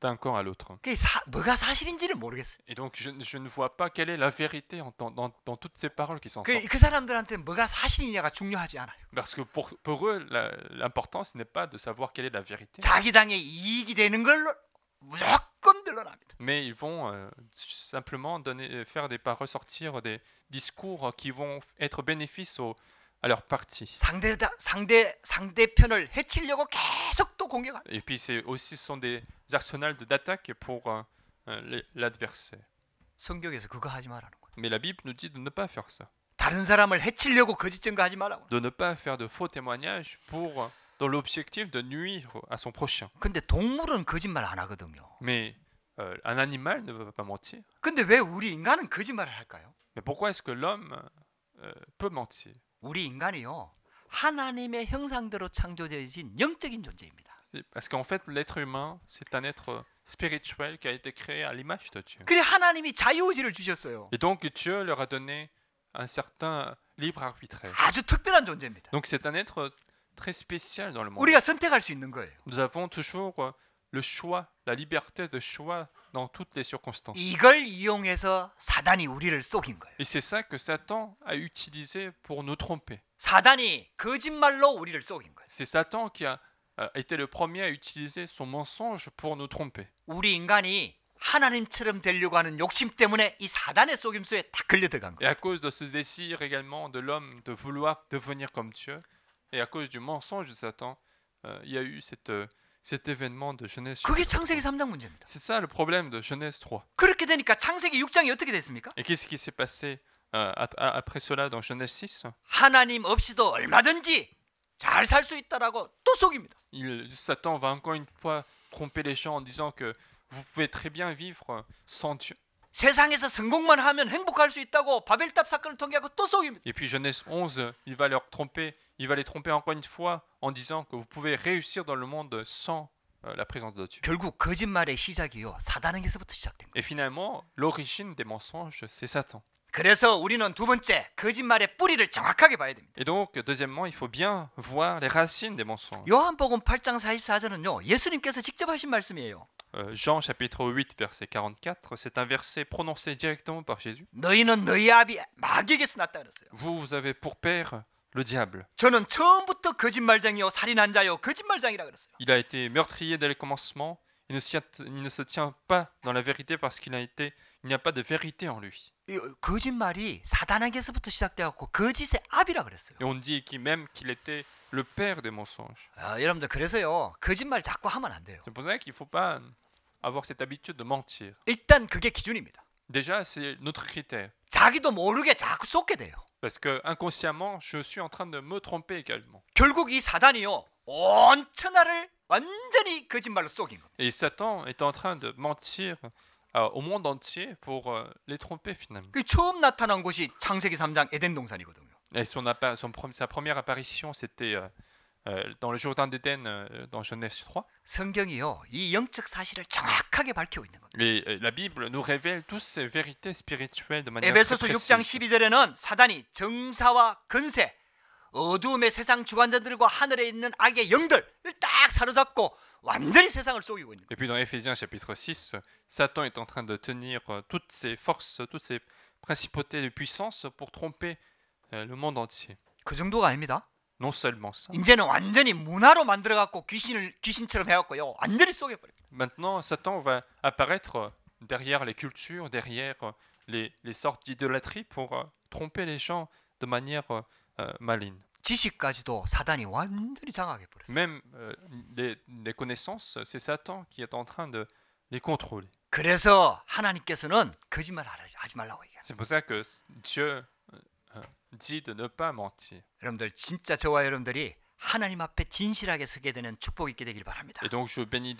d'un camp à l'autre.
그게 뭐가 사실인지를 모르겠어요.
Et donc je ne vois pas quelle est la vérité dans toutes ces paroles qui sont sorties.
그 사람들한테 뭐가 사실이냐가 중요하지 않아요.
Parce que pour eux, l'important ce n'est pas de savoir quelle est la vérité.
자기 당에 이익이 되는 걸로 무조건 변론합니다.
Mais ils vont simplement faire ressortir des discours qui vont être bénéfices à leur parti.
상대편을 해치려고 계속 또 공격합니다.
Et puis ce sont des arsenals d'attaque pour l'adversaire.
성경에서 그거 하지 말라는 거예요.
Mais la Bible nous dit de ne pas faire ça.
다른 사람을 해치려고 거짓 증거하지 말라고.
De ne pas faire de faux témoignages dans l'objectif de nuire à son prochain.
근데 동물은 거짓말 안 하거든요.
Mais un animal ne va pas mentir.
근데 왜 우리 인간은 거짓말을 할까요?
Mais pourquoi est-ce que l'homme peut mentir?
우리 인간이요, 하나님의 형상대로 창조되어진 영적인 존재입니다.
Parce qu'en fait, l'être humain, c'est un être spirituel qui a été créé à l'image de Dieu.
그래 하나님이 자유의지를 주셨어요.
Et donc Dieu leur a donné un certain libre arbitraire.
아주 특별한 존재입니다.
Donc c'est un être très spécial dans le monde.
우리가 선택할 수 있는 거예요.
Nous avons toujours le choix, la liberté de choix dans toutes les circonstances.
이걸 이용해서 사단이 우리를 속인 거예요.
Et c'est ça que Satan a utilisé pour nous tromper.
사단이 거짓말로 우리를 속인 거예요.
C'est Satan qui a été le premier à utiliser son mensonge pour nous tromper.
우리 인간이 하나님처럼 되려고 하는 욕심 때문에 이 사단의 속임수에 다 걸려 들어간
Et à
거예요.
cause de ce désir également de l'homme de vouloir devenir comme Dieu, et à cause du mensonge de Satan, il y a eu cet événement de Genèse.
그게 창세기 3장 문제입니다.
C'est ça le problème de Genèse 3.
그렇게 되니까 창세기 6장이 어떻게 됐습니까?
Et qu'est-ce qui s'est passé après cela dans Genèse 6?
하나님 없이도 얼마든지 잘 살 수 있다라고 또 속입니다.
Satan va encore une fois tromper les gens en disant que vous pouvez très bien vivre sans Dieu.
세상에서 성공만 하면 행복할 수 있다고 바벨탑 사건을 통해 하고 또 속입니다.
Et puis Genèse 11, il va les tromper encore une fois en disant que vous pouvez réussir dans le monde sans la présence de Dieu.
결국 거짓말의 시작이요, 사단에게서부터 시작된 거예요.
Et finalement, l'origine des mensonges, c'est Satan.
그래서 우리는 두 번째, 거짓말의 뿌리를 정확하게 봐야 됩니다.
Et donc, deuxièmement, il faut bien voir les racines des mensonges.
요한복음 8장 44절은요, 예수님께서 직접 하신 말씀이에요.
Jean chapitre 8 verset 44, c'est un verset prononcé directement par Jésus.
너희는 너희 아비 마귀에게서 났다 그랬어요.
Vous avez pour père le diable.
저는 처음부터 거짓말쟁이요 살인한 자요 거짓말장이라 그랬어요.
Il a été meurtrier dès le commencement. Il ne se tient pas dans la vérité parce qu'il n'y a pas de vérité en lui.
이 거짓말이 사단에게서부터 시작돼갖고 거짓의 아비라 그랬어요.
Et on dit qu'il était le père des mensonges.
여러분들 그래서요 거짓말 자꾸 하면 안 돼요.
C'est pour ça qu'il ne faut pas avoir cette habitude de mentir.
일단 그게 기준입니다.
Déjà, c'est notre critère.
자기도 모르게 자꾸 쏟게 돼요.
Parce que inconsciemment, je suis en train de me tromper également.
결국 이 사단이요 온 천하를 완전히 거짓말로 속인 겁니다.
Et Satan est en train de mentir au monde entier pour les tromper finalement.
그 처음 나타난 곳이 창세기 3장 에덴 동산이거든요.
Et sa première apparition, c'était dans le Jourdain d'Éden, dans Genèse 3.
성경이요 이 영적 사실을 정확하게 밝히고 있는 겁니다.
Et la Bible nous révèle toutes ces vérités spirituelles de manière très
에베소서 6장
précise.
12절에는 사단이 정사와 건세, 어두움의 세상 주관자들과 하늘에 있는 악의 영들을 딱 사로잡고 완전히 세상을 속이고 있는 거예요.
Et puis dans Éphésiens chapitre 6, Satan est en train de tenir toutes ses forces, toutes ses principautés de puissance pour tromper le monde entier.
그 정도가 아닙니다.
Non seulement ça.
이제는 완전히 문화로 만들어 갖고 귀신처럼 해 갖고요. 완전히 속여 버려요.
Maintenant, Satan va apparaître derrière les cultures, derrière les sortes d'idolâtrie pour tromper les gens de manière maligne.
지식까지도 사단이 완전히 장악해 버렸어요.
Même les connaissances, c'est Satan qui est en train de les contrôler.
그래서 하나님께서는 거짓말 하지 말라고 얘기해요.
C'est pour ça que Dieu dit de ne pas mentir.
여러분들 진짜 저와 여러분들이 하나님 앞에 진실하게 서게 되는 축복이 있게 되길 바랍니다.
Et donc je bénis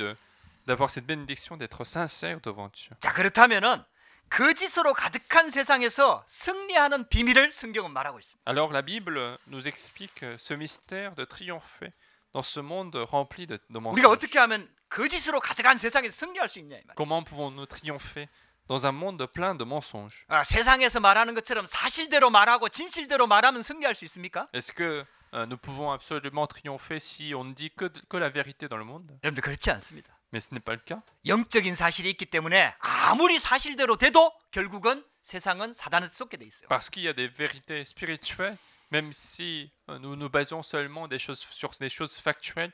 d'avoir cette bénédiction d'être sincère devant Dieu.
자, 그렇다면은 거짓으로 가득한 세상에서 승리하는 비밀을 성경은 말하고 있습니다.
Alors la Bible nous explique ce mystère de triompher dans ce monde rempli de
우리가
mensonges.
어떻게 하면 거짓으로 가득한 세상에서 승리할 수 있냐 이 말이에요.
Comment pouvons-nous triompher dans un monde plein de mensonges?
세상에서 말하는 것처럼 사실대로 말하고 진실대로 말하면 승리할 수 있습니까?
Est-ce que nous pouvons absolument triompher si on ne dit que la vérité dans le monde?
여러분들 그렇지 않습니다.
Mais ce n'est pas le cas.
영적인 사실이 있기 때문에 아무리 사실대로 돼도 결국은 세상은 사단에 쏟게 돼 있어요.
Parce qu'il y a des vérités spirituelles, même si nous nous basons seulement sur des choses factuelles,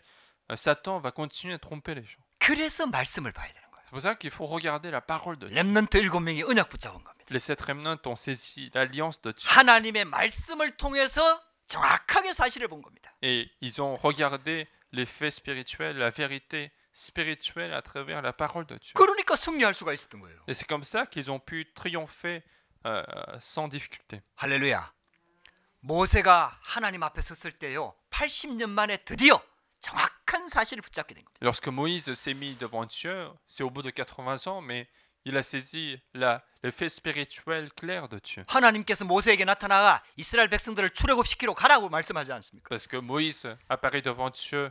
Satan va continuer à tromper les gens.
그래서 말씀을 봐야 되는 거예요.
C'est pour ça qu'il faut regarder la parole de Dieu.
렘넌트 7명이 언약 붙잡은 겁니다.
Les 7 remnants ont saisi l'alliance de Dieu.
하나님의 말씀을 통해서 정확하게 사실을 본 겁니다.
Et ils ont regardé les faits spirituels, la vérité spirituelle à travers la parole de Dieu.
그러니까 승리할 수가 있었던 거예요.
Et c'est comme ça qu'ils ont pu triompher sans difficulté.
할렐루야. 모세가 하나님 앞에 섰을 때요. 80년 만에 드디어 정확한 사실을 붙잡게 된 겁니다.
Lorsque Moïse s'est mis devant Dieu, c'est au bout de 80 ans, mais il a saisi le fait spirituel clair de Dieu.
하나님께서 모세에게 나타나가 이스라엘 백성들을 출애굽시키러 가라고 말씀하지 않습니까?
Parce que Moïse apparaît devant Dieu,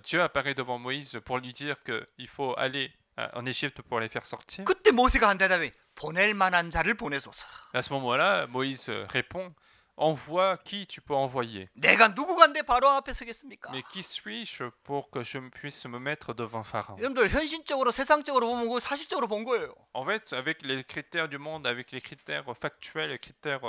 Dieu apparaît devant Moïse pour lui dire qu'il faut aller en Égypte pour les faire sortir.
그때 모세가 한 대답이 보낼 만한 자를 보내소서.
À ce moment-là, Moïse répond, envoie qui tu peux envoyer.
내가 누구간데 바로 앞에 서겠습니까?
Mais qui suis-je pour que je puisse me mettre devant Pharaon?
여러분들 현실적으로 세상적으로 보면 그거 사실적으로 본 거예요.
En fait, avec les critères du monde, avec les critères factuels, les critères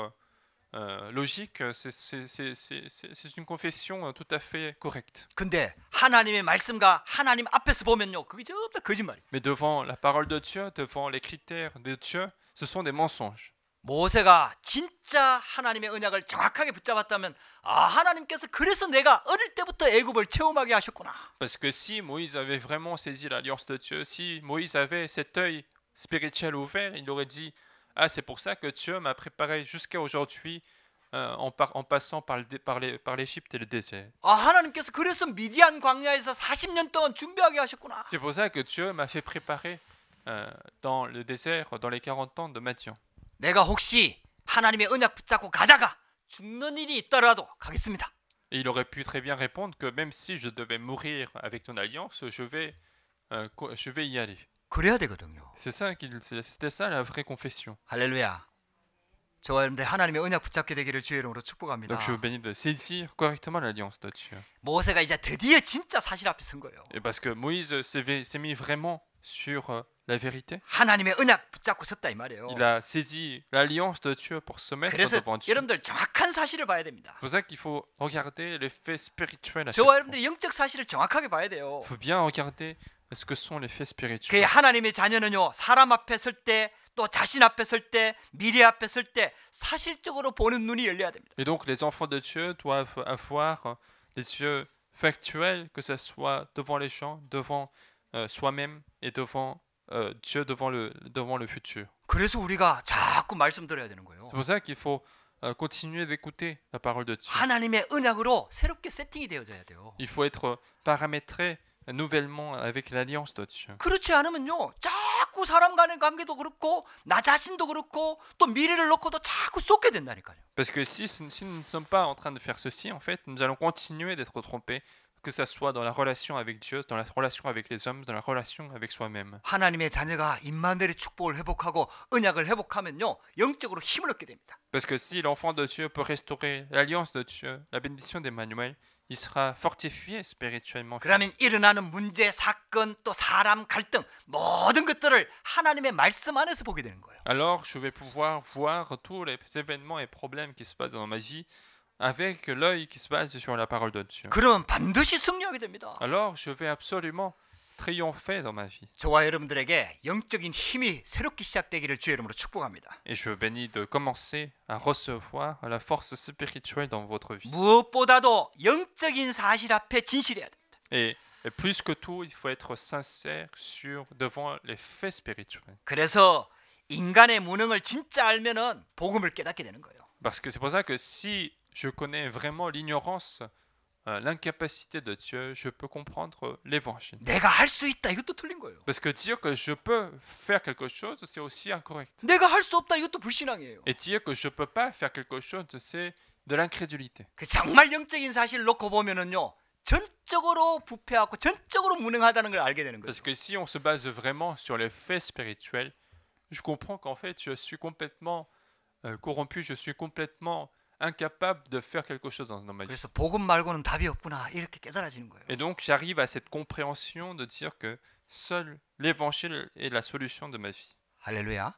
logiques, c'est une confession tout à fait correcte.
근데 하나님의 말씀과 하나님 앞에서 보면요. 그게 전부 다 거짓말이에요.
Mais devant la parole de Dieu, devant les critères de Dieu, ce sont des mensonges.
모세가 진짜 하나님의 언약을 정확하게 붙잡았다면 하나님께서 그래서 내가 어릴 때부터 애굽을 체험하게 하셨구나.
Parce que si Moïse avait vraiment saisi l'alliance de Dieu, si Moïse avait cet œil spirituel ouvert, il aurait dit ah, c'est pour ça que Dieu m'a préparé jusqu'à aujourd'hui en passant par l'Égypte et le désert.
하나님께서 그래서 미디안 광야에서 40년 동안 준비하게 하셨구나.
C'est pour ça que Dieu m'a fait préparer dans le désert, dans les 40 ans de Madian.
내가 혹시 하나님의 언약 붙잡고 가다가 죽는 일이 있더라도 가겠습니다.
Et il aurait pu très bien répondre que même si je devais mourir avec ton alliance, je vais y aller.
그래야 되거든요.
C'était ça la vraie confession.
할렐루야. 저와 여러분들 하나님의 언약 붙잡게 되기를 주의 이름으로 축복합니다.
Donc je vous bénis de saisir correctement l'alliance de Dieu.
모세가 이제 드디어 진짜 사실 앞에 선 거예요.
Et parce que Moïse s'est mis vraiment sur la vérité.
하나님의 언약 붙잡고 섰다 이 말이에요.
Il a saisi l'alliance de Dieu pour se mettre
그래서
devant Dieu.
여러분들 정확한 사실을 봐야 됩니다.
C'est pour ça qu'il faut regarder les faits spirituels à chaque
저와
fois.
여러분들이 영적 사실을 정확하게 봐야 돼요.
Il faut bien regarder ce que sont les faits
그
spirituels.
하나님의 자녀는요. 사람 앞에 설 때 또 자신 앞에 설 때 미래 앞에 설 때 사실적으로 보는 눈이 열려야 됩니다.
Et donc les enfants de Dieu doivent avoir des yeux factuels, que ce soit devant les gens, devant soi-même et devant Dieu, devant le futur.
그래서 우리가 자꾸 말씀 들어야 되는 거예요.
C'est pour ça qu'il faut continuer d'écouter la parole de Dieu.
하나님의 언약으로 새롭게 세팅이 되어져야 돼요.
Il faut être paramétré nouvellement avec l'alliance de Dieu.
그렇지 않으면요. 자꾸 사람 간의 관계도 그렇고 나 자신도 그렇고 또 미래를 놓고도 자꾸 쏟게 된다니까요.
Parce que si nous ne sommes pas en train de faire ceci, en fait, nous allons continuer d'être trompés, que ce soit dans la relation avec Dieu, dans la relation avec les hommes, dans la relation avec soi-même.
하나님의 자녀가 임마누엘의 축복을 회복하고 언약을 회복하면요. 영적으로 힘을 얻게 됩니다.
Parce que si l'enfant de Dieu peut restaurer l'alliance de Dieu, la bénédiction d'Emmanuel, il sera fortifié spirituellement.
그러면 일어나는 문제, 사건, 또 사람 갈등 모든 것들을 하나님의 말씀 안에서 보게 되는 거예요.
Alors je vais pouvoir voir tous les événements et problèmes qui se passent dans ma vie avec l'œil qui se base sur la parole de Dieu.
그러면 반드시 승리하게 됩니다.
Alors je vais absolument triompher dans ma vie.
저와 여러분들에게 영적인 힘이 새롭게 시작되기를 주의 이름으로 축복합니다.
Et je bénis de commencer à recevoir la force spirituelle dans votre vie.
무엇보다도 영적인 사실 앞에 진실해야 됩니다.
Et plus que tout, il faut être sincère devant les faits spirituels.
그래서 인간의 무능을 진짜 알면은 복음을 깨닫게 되는 거예요.
Parce que c'est pour ça que si je connais vraiment l'ignorance l'incapacité de Dieu, je peux comprendre l'évangile.
내가 할 수 있다 이것도 틀린 거예요.
Parce que dire que je peux faire quelque chose, c'est aussi incorrect.
내가 할 수 없다 이것도 불신앙이에요.
Et dire que je peux pas faire quelque chose, c'est de l'incrédulité.
그 정말 영적인 사실을 놓고 보면은요. 전적으로 부패하고 전적으로 무능하다는 걸 알게 되는 거예요.
Parce que si on se base vraiment sur les faits spirituels, je comprends qu'en fait, je suis complètement corrompu, je suis complètement incapable de faire quelque chose dans ma vie.
그래서 복음 말고는 답이 없구나 이렇게 깨달아지는 거예요.
Et donc, j'arrive à cette compréhension de dire que seul l'évangile est la solution de ma vie.
할렐루야.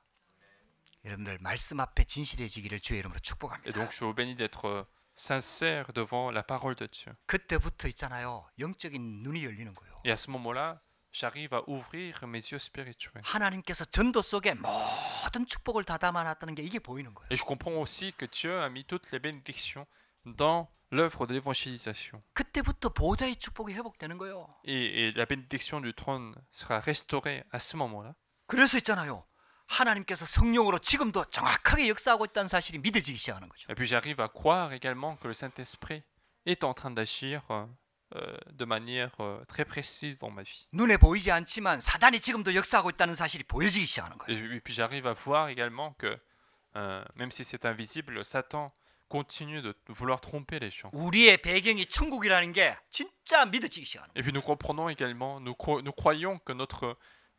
여러분들 말씀 앞에 진실해지기를 주의 이름으로
Et
축복합니다.
donc, je vous bénis d'être sincère devant la parole de Dieu.
그때부터 있잖아요. 영적인 눈이 열리는 거예요.
Et à ce moment-là, j'arrive à ouvrir mes yeux spirituels.
하나님께서 전도 속에 모든 축복을 다 담아놨다는 게 이게 보이는 거예요.
Et je comprends aussi que Dieu a mis toutes les bénédictions dans l'œuvre de l'évangélisation.
그때부터 보호자의 축복이 회복되는 거예요.
Et la bénédiction du trône sera restaurée à ce moment-là.
그래서 있잖아요. 하나님께서 성령으로 지금도 정확하게 역사하고 있다는 사실이 믿어지기 시작하는 거죠.
Et puis j'arrive à croire également que le Saint-Esprit est en train d'agir de manière très précise dans ma vie.
눈에 보이지 않지만 사단이 지금도 역사하고 있다는 사실이 보여지기 시작하는 거예요.
Et puis j'arrive à voir également que même si c'est invisible, Satan continue de vouloir tromper les gens.
우리의 배경이 천국이라는 게 진짜 믿어지기 시작하는 거예요.
Et puis nous comprenons également, nous croyons que notre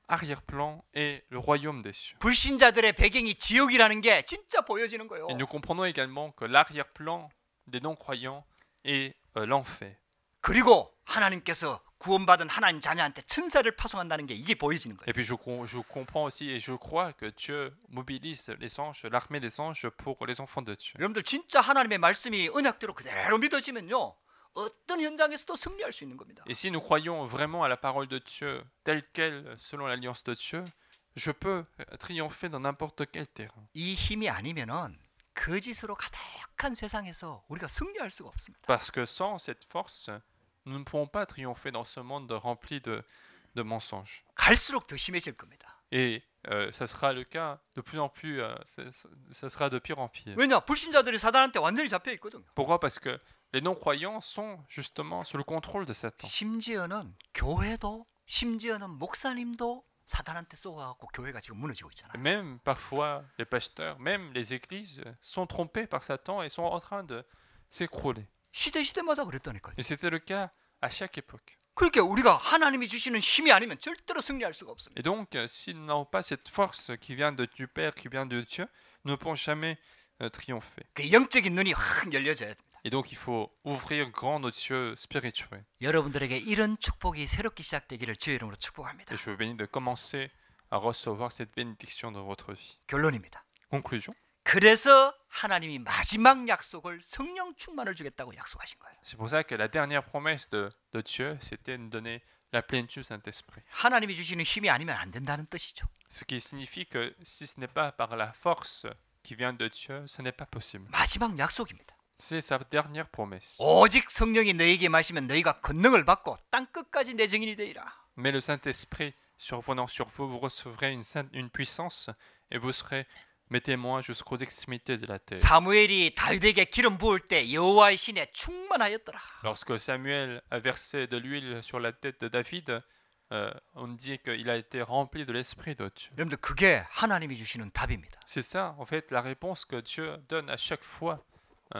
arrière-plan est le royaume des cieux.
불신자들의 배경이 지옥이라는 게 진짜 보여지는 거예요.
Et nous comprenons également que l'arrière-plan des non-croyants est l'enfer.
그리고 하나님께서 구원받은 하나님 자녀한테 천사를 파송한다는 게 이게 보여지는 거예요.
Et puis je comprends aussi et je crois que Dieu mobilise les anges, l'armée des anges pour les enfants de Dieu.
여러분들 진짜 하나님의 말씀이 언약대로 그대로 믿어지면요. 어떤 현장에서도 승리할 수 있는 겁니다.
Et si nous croyons vraiment à la parole de Dieu telle qu'elle, selon l'alliance de Dieu, je peux triompher dans n'importe quel terrain.
이 힘이 아니면은 거짓으로 가득한 세상에서 우리가 승리할 수가 없습니다.
Parce que sans cette force, nous ne pourrons pas triompher dans ce monde rempli de mensonges.
갈수록 더 심해질 겁니다.
Et ça sera le cas de plus en plus, ça sera de pire en pire.
왜냐? 불신자들이 사단한테 완전히 잡혀 있거든요.
Pourquoi? Parce que les non-croyants sont justement sous le contrôle de Satan.
심지어는 교회도 심지어는 목사님도 사단한테 쏘아갖고 교회가 지금 무너지고 있잖아요.
Même parfois les pasteurs, même les églises sont trompés par Satan et sont en train de s'écrouler.
시대마다 그랬다니까요.
Et c'était le cas à chaque époque.
그러니까 우리가 하나님이 주시는 힘이 아니면 절대로 승리할 수가 없습니다.
Et donc, si nous n'avons pas cette force qui vient du Père, qui vient de Dieu, nous ne pourrons jamais triompher.
그 영적인 눈이 확 열려져야 됩니다.
Et donc, il faut ouvrir grand nos yeux spirituels.
여러분들에게 이런 축복이 새롭게 시작되기를 주의 이름으로 축복합니다.
Et je vous bénis de commencer à recevoir cette bénédiction dans votre vie.
결론입니다.
Conclusion.
그래서 하나님이 마지막 약속을 성령 충만을 주겠다고 약속하신 거예요.
C'est pour ça que la dernière promesse de Dieu, c'était de nous donner la plénitude du Saint-Esprit.
하나님이 주시는 힘이 아니면 안 된다는 뜻이죠.
Ce qui signifie que si ce n'est pas par la force qui vient de Dieu, ce n'est pas possible.
마지막 약속입니다.
C'est sa dernière promesse.
오직 성령이 너에게 마시면 너희가 권능을 받고 땅 끝까지 내 증인이 되리라.
Mais le Saint-Esprit survenant sur vous, vous recevrez une puissance et vous serez mes témoins jusqu'aux extrémités de la terre.
사무엘이 다윗에게 기름 부을 때 여호와의 신에 충만하였더라.
Lorsque Samuel a versé de l'huile sur la tête de David, on dit qu'il a été rempli de l'Esprit de Dieu.
여러분들 그게 하나님이 주시는 답입니다.
C'est ça, en fait, la réponse que Dieu donne à chaque fois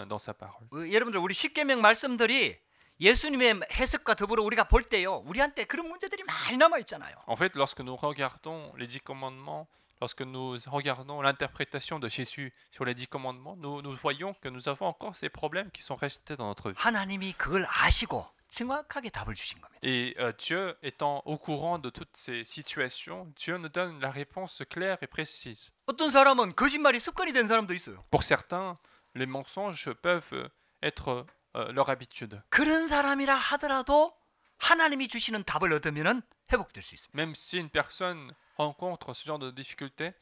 dans sa parole.
여러분들 우리 십계명 말씀들이 예수님의 해석과 더불어 우리가 볼 때요. 우리한테 그런 문제들이 많이 남아 있잖아요.
En fait, lorsque nous regardons les 10 commandements, lorsque nous regardons l'interprétation de Jésus sur les 10 commandements, nous voyons que nous avons encore ces problèmes qui sont restés dans notre vie.
하나님이 그걸 아시고 정확하게 답을 주신 겁니다.
Et Dieu étant au courant de toutes ces situations, Dieu nous donne la réponse claire et précise.
어떤 사람은 거짓말이 습관이 된 사람도 있어요.
Pour certains, les mensonges peuvent être leur habitude.
그런 사람이라 하더라도 하나님이 주시는 답을 얻으면은 회복될 수 있습니다.
Même si une personne rencontre ce genre de difficulté,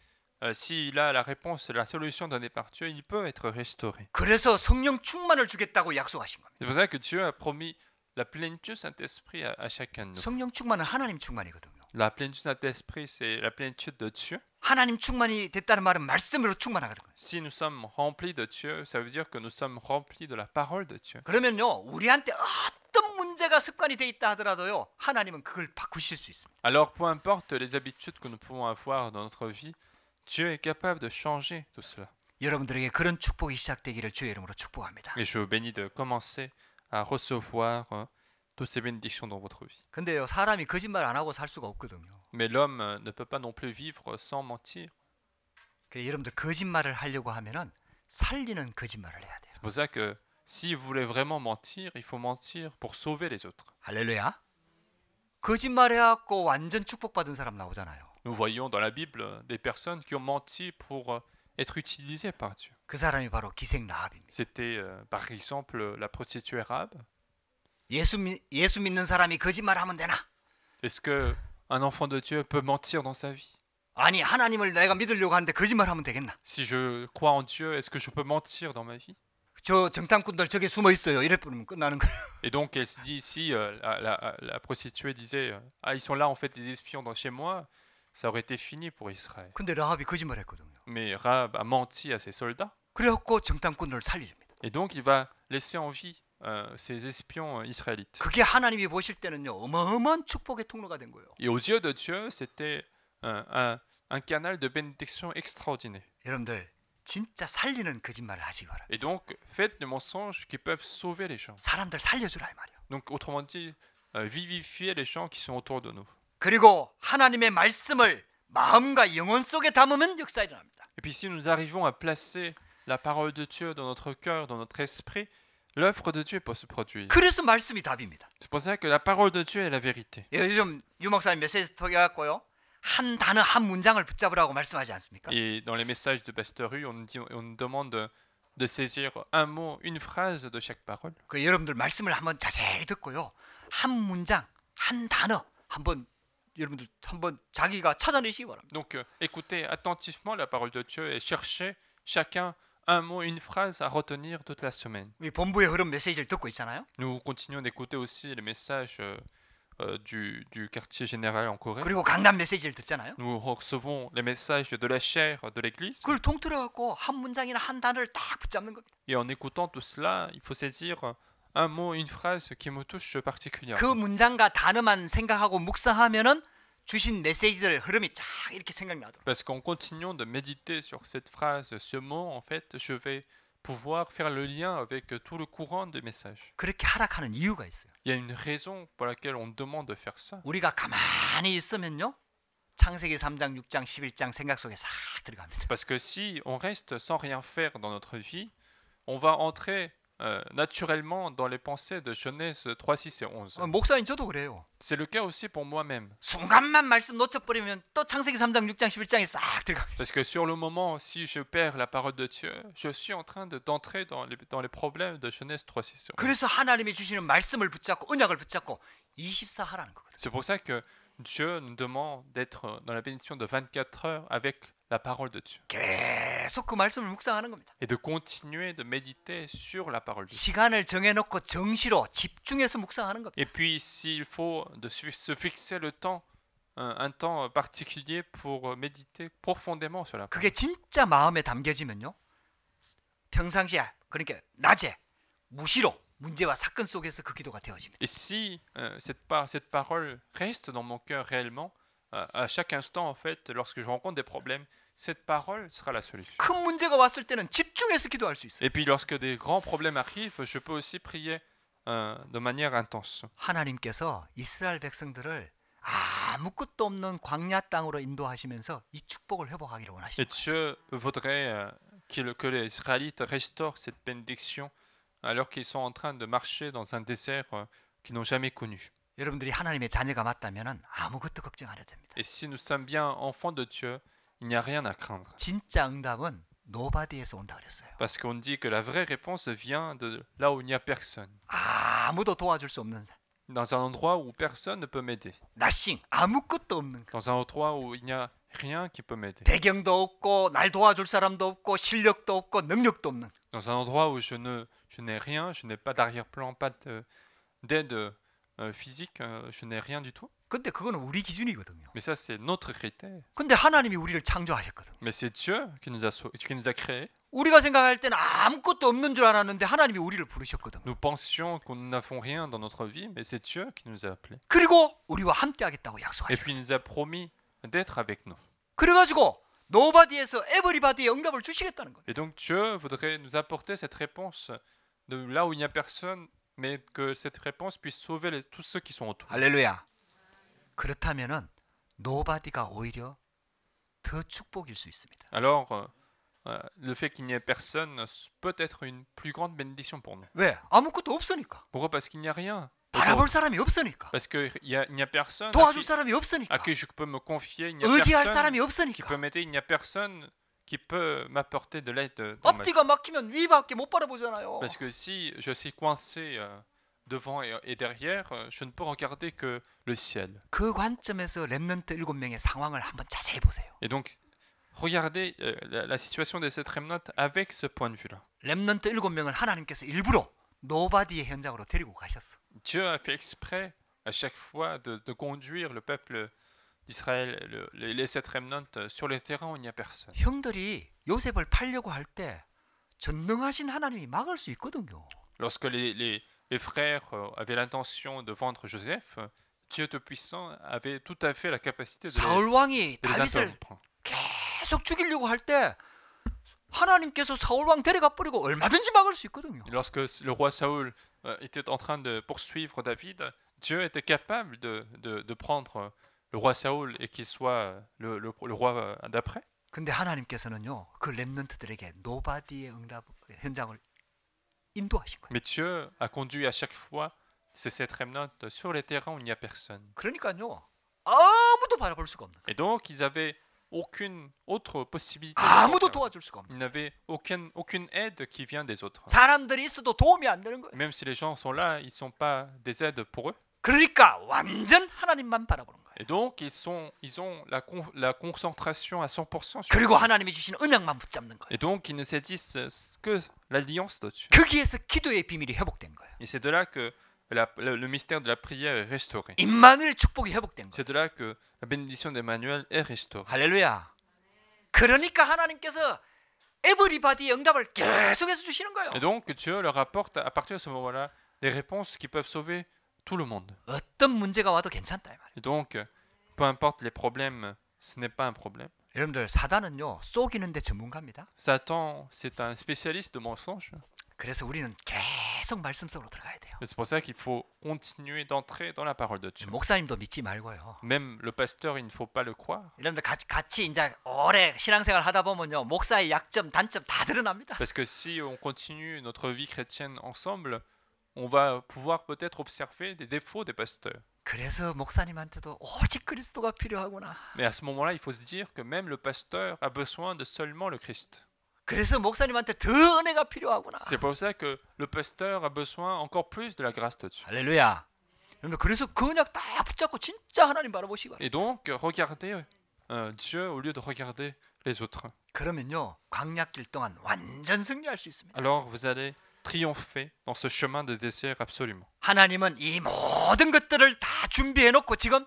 s'il a la réponse, la solution donnée par Dieu, il peut être restauré.
그래서 성령 충만을 주겠다고 약속하신 겁니다.
C'est pour ça que Dieu a promis la plénitude du Saint-Esprit à chacun de nous.
성령 충만은 하나님 충만이거든요.
La plénitude du Saint-Esprit, c'est la plénitude de Dieu.
하나님 충만이 됐다는 말은 말씀으로 충만하거든요.
Si nous sommes remplis de Dieu, ça veut dire que nous sommes remplis de la parole de Dieu.
그러면요, 우리한테 문제가 습관이 돼 있다 하더라도요. 하나님은 그걸 바꾸실 수 있습니다.
Alors, peu importe les habitudes que nous pouvons avoir dans notre vie, Dieu est capable de changer tout cela.
여러분들에게 그런 축복이 시작되기를 주의 이름으로 축복합니다.
Et je vous bénis de commencer à recevoir toutes ces bénédictions dans votre vie.
근데요, 사람이 거짓말 안 하고 살 수가 없거든요.
Mais l'homme ne peut pas non plus vivre sans mentir.
그래서 여러분들 거짓말을 하려고 하면은 살리는 거짓말을 해야 돼요.
C'est pour ça que si vous voulez vraiment mentir, il faut mentir pour sauver les autres.
할렐루야. 거짓말해갖고 완전 축복받은 사람 나오잖아요.
Nous voyons dans la Bible des personnes qui ont menti pour être utilisées par Dieu.
그 사람이 바로 기생 라합입니다.
C'était par exemple la prostituée arabe.
예수 믿는 사람이 거짓말하면 되나?
Est-ce que un enfant de Dieu peut mentir dans sa vie?
아니 하나님을 내가 믿으려고 하는데 거짓말하면 되겠나?
Si je crois en Dieu, est-ce que je peux mentir dans ma vie?
저 정탐꾼들 저기 숨어 있어요. 이래 버리면 끝나는 거예요.
Et donc elle se dit ici, la prostituée disait, ah ils sont là en fait les espions dans chez moi, ça aurait été fini pour Israël.
근데 라합이 거짓말했거든요.
Mais Rahab a menti à ses soldats.
그래갖고 정탐꾼을 살려줍니다.
Et donc il va laisser en vie ces espions israélites.
그게 하나님이 보실 때는요 어마어마한 축복의 통로가 된 거예요.
Et aux yeux de Dieu, c'était un canal de bénédiction extraordinaire.
여러분들 진짜 살리는 거짓말을 하시기 바랍니다.
Et donc faites des mensonges qui peuvent sauver les gens.
사람들 살려주라 이 말이에요.
Donc autrement dit, vivifier les gens qui sont autour de nous.
그리고 하나님의 말씀을 마음과 영혼 속에 담으면 역사 일어납니다.
Et puis si nous arrivons à placer la parole de Dieu dans notre cœur, dans notre esprit, l'œuvre de Dieu peut se produire.
그래서 말씀이 답입니다.
C'est pour ça que la parole de Dieu est la vérité.
요즘 유목사님 메시지 통해 갖고요 한 단어 한 문장을 붙잡으라고 말씀하지 않습니까?
Et dans les messages de Pasteur Hu, on nous demande de saisir un mot, une phrase de chaque parole.
그 여러분들 말씀을 한번 자세히 듣고요 한 문장 한 단어 한번 여러분들 한번 자기가 찾아내시기 바랍니다.
Donc écoutez attentivement la parole de Dieu et cherchez chacun un mot, une phrase à retenir toute la semaine.
이 본부의 흐름 메시지를 듣고 있잖아요.
Nous continuons d'écouter aussi les messages du quartier général en Corée.
그리고 강남 메시지를 듣잖아요.
Nous recevons les messages de la chair de l'église.
그걸 통틀어 갖고 한 문장이나 한 단어를 딱 붙잡는 겁니다.
Et en écoutant tout cela, il faut saisir un mot, une phrase qui me touche particulièrement.
그 문장과 단어만 생각하고 묵상하면은 주신 메시지들 흐름이 쫙 이렇게 생각나더라고요.
Parce qu'en continuant de méditer sur cette phrase, ce mot, en fait, je vais pouvoir faire le lien avec tout le courant des messages.
그렇게 하락하는 이유가 있어요.
Il y a une raison pour laquelle on demande de faire ça.
우리가 가만히 있으면요. 창세기 3장, 6장, 11장 생각 속에 싹 들어갑니다.
Parce que si on reste sans rien faire dans notre vie, on va entrer naturellement dans les pensées de Genèse 3, 6 et 11.
목사님 저도 그래요.
C'est le cas aussi pour moi-même.
순간만 말씀 놓쳐버리면 또 창세기 3장, 6장, 11장에 싹 들어갑니다.
Parce que sur le moment, si je perds la parole de Dieu, je suis en train d'entrer dans les problèmes de Genèse 3, 6 et 11.
그래서 하나님이 주시는 말씀을 붙잡고 언약을 붙잡고 24 하라는 거거든요.
C'est pour ça que Dieu nous demande d'être dans la bénédiction de 24 heures avec la parole de Dieu.
계속 그 말씀을 묵상하는 겁니다.
Et de continuer de méditer sur la parole de Dieu.
시간을 정해놓고 정시로 집중해서 묵상하는 겁니다.
Et puis s'il faut se fixer le temps, un temps particulier pour méditer profondément sur la parole.
그게 진짜 마음에 담겨지면요. 평상시에 그러니까 낮에 무시로 문제와 사건 속에서 그 기도가 되어집니다.
Et si cette parole reste dans mon cœur réellement, à chaque instant en fait, lorsque je rencontre des problèmes, cette parole sera la solution.
큰 문제가 왔을 때는 집중해서 기도할 수 있어요.
Et puis lorsque des grands problèmes arrivent, je peux aussi prier de manière intense.
하나님께서 이스라엘 백성들을 아무것도 없는 광야 땅으로 인도하시면서 이 축복을 회복하기를
Et
원하십니다.
Dieu voudrait que les Israélites restaurent cette bénédiction alors qu'ils sont en train de marcher dans un désert qu'ils n'ont jamais connu.
여러분들이 하나님의 자녀가 맞다면 아무것도 걱정 안 해도 됩니다.
Et si nous sommes bien enfants de Dieu, il n'y a rien à craindre.
진짜 응답은 노바디에서 온다 그랬어요.
Parce qu'on dit que la vraie réponse vient de là où il n'y a personne.
아무도 도와줄 수 없는 사.
Dans un endroit où personne ne peut m'aider.
나싱 아무것도 없는 거.
Dans un endroit où il n'y a rien qui peut m'aider.
배경도 없고 날 도와줄 사람도 없고 실력도 없고 능력도 없는.
Dans un endroit où je n'ai rien, je n'ai pas d'arrière-plan, pas d'aide physique, je n'ai rien du tout.
근데 그거는 우리 기준이거든요.
Mais ça, c'est notre critère.
근데 하나님이 우리를 창조하셨거든요.
Mais c'est Dieu qui nous a créés.
우리가 생각할 때는 아무것도 없는 줄 알았는데 하나님이 우리를 부르셨거든요.
Nous pensions que nous n'avons rien dans notre vie, mais c'est Dieu qui nous a appelés.
그리고 우리와 함께 하겠다고
Et
약속하셨어요.
puis il nous a promis d'être avec nous.
그래가지고 노바디에서 에브리바디의 응답을 주시겠다는 거예요.
Et donc Dieu voudrait nous apporter cette réponse de là où il n'y a personne, mais que cette réponse puisse sauver tous ceux qui sont autour.
할렐루야. 그렇다면은 노바디가 오히려 더 축복일 수 있습니다.
Alors, le fait qu'il n'y ait personne peut être une plus grande bénédiction pour nous.
왜? 아무것도 없으니까.
Pourquoi? Parce qu'il n'y a rien.
바라볼 사람이 없으니까.
Parce qu'il n'y a personne
도와줄 사람이
à
없으니까.
qui je peux me confier. Il n'y a
의지할
personne
사람이
qui
없으니까.
peut m'aider. Il n'y a personne qui peut m'apporter de l'aide dans ma vie.
앞뒤가 막히면 위밖에 못 바라보잖아요.
Parce que si je suis coincé devant et derrière, je ne peux regarder que le ciel.
그 관점에서 렘넌트 7명의 상황을 한번 자세히 보세요.
Et donc, regardez la situation de cette remnant avec ce point de vue-là.
렘넌트 7명을 하나님께서 일부러 노바디의 현장으로 데리고 가셨어.
Dieu a fait exprès à chaque fois de conduire le peuple d'Israël, les sept remnants, sur les terrains où il n'y a personne.
형들이 요셉을 팔려고 할 때 전능하신 하나님이 막을 수 있거든요.
Lorsque les frères avaient l'intention de vendre Joseph, Dieu Tout-Puissant avait tout à fait la capacité de
사울 왕이
les
다윗을
interrompre.
계속 죽이려고 할 때 하나님께서 사울 왕 데려가 버리고 얼마든지 막을 수 있거든요.
Lorsque le roi Saül était en train de poursuivre David, Dieu était capable de prendre le roi Saül et qu'il soit le roi d'après.
근데 하나님께서는요, 그 렘넌트들에게 노바디의 응답 현장을 인도하신 거예요.
Mais Dieu a conduit à chaque fois ces sept remnants sur les terrains où il n'y a personne.
그러니까요, 아무도 바라볼 수가 없는 거예요.
Et donc, ils n'avaient aucune autre possibilité.
아무도 도와줄 수가 없는
Ils n'avaient aucune aide qui vient des autres.
거예요. 사람들이 있어도 도움이 안 되는 거예요.
Même si les gens sont là, ils ne sont pas des aides pour eux.
그러니까 완전 하나님만 바라보는 거예요.
Et donc, ils ont la concentration à 100% sur
그리고
Dieu.
하나님이 주신 언약만 붙잡는 거예요.
Et donc, ils ne saisissent que l'alliance de Dieu.
거기에서 기도의 비밀이 회복된 거예요.
Et c'est de là que le mystère de la prière est restauré.
임마누엘의 축복이 회복된 거예요.
C'est de là que la bénédiction d'Emmanuel est restaurée.
할렐루야. 그러니까 하나님께서 에브리바디의 응답을 계속해서 주시는 거예요.
Et donc, Dieu leur apporte à partir de ce moment-là des réponses qui peuvent sauver tout le monde.
어떤 문제가 와도 괜찮다 이 말이에요.
Et donc, peu importe les problèmes, ce n'est pas un problème.
여러분들 사단은요 속이는데 전문가입니다.
Satan, c'est un spécialiste de mensonges.
그래서 우리는 계속 말씀 속으로 들어가야 돼요.
Et c'est pour ça qu'il faut continuer d'entrer dans la parole de Dieu.
목사님도 믿지 말고요.
Même le pasteur, il ne faut pas le croire.
여러분들 같이 이제 오래 신앙생활 하다 보면요 목사의 약점, 단점 다 드러납니다.
Parce que si on continue notre vie chrétienne ensemble, on va pouvoir peut-être observer des défauts des pasteurs.
그래서 목사님한테도 오직 그리스도가 필요하구나.
Mais à ce moment-là, il faut se dire que même le pasteur a besoin de seulement le Christ.
그래서 목사님한테 더 은혜가 필요하구나.
C'est pour ça que le pasteur a besoin encore plus de la grâce de Dieu.
할렐루야. 여러분들 그래서 그 언약 딱 붙잡고 진짜 하나님 바라보시기 바랍니다.
Et donc, regardez Dieu au lieu de regarder les autres.
그러면요 광야길 동안 완전 승리할 수 있습니다.
Alors, vous allez triompher dans ce chemin de désert absolument.
하나님은 이 모든 것들을 다 준비해 놓고 지금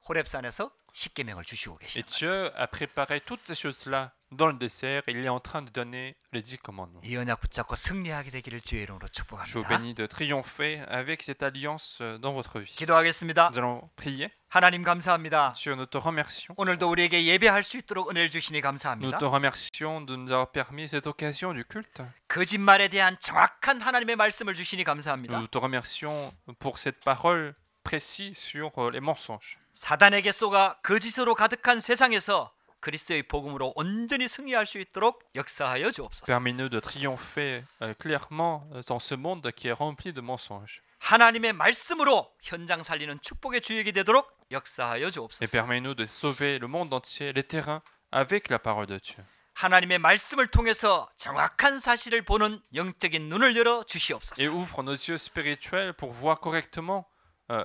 호렙산에서 십계명을 주시고
Et
계십니다.
Dieu a préparé toutes ces choses-là dans le désert et il est en train de donner les 10 commandements.
이 언약 붙잡고 승리하게 되기를 주의 이름으로
Je vous
축복합니다.
bénis de triompher avec cette alliance dans votre vie.
기도하겠습니다.
Nous allons prier.
하나님 감사합니다.
Dieu, nous te remercions.
오늘도 우리에게 예배할 수 있도록 은혜를 주시니
Nous
감사합니다.
te remercions de nous avoir permis cette occasion du culte.
거짓말에 대한 정확한 하나님의 말씀을 주시니 감사합니다.
Nous te remercions pour cette parole précise sur les mensonges.
사단에게 쏘가 거짓으로 가득한 세상에서 그리스도의 복음으로 온전히 승리할 수 있도록 역사하여 주옵소서.
Permets-nous de triompher clairement dans ce monde qui est rempli de mensonges.
하나님의 말씀으로 현장 살리는 축복의 주역이 되도록 역사하여
Et
주옵소서.
permets-nous de sauver le monde entier, les terrains, avec la parole de Dieu.
하나님의 말씀을 통해서 정확한 사실을 보는 영적인 눈을 열어 주시옵소서.
Et ouvre nos yeux spirituels pour voir correctement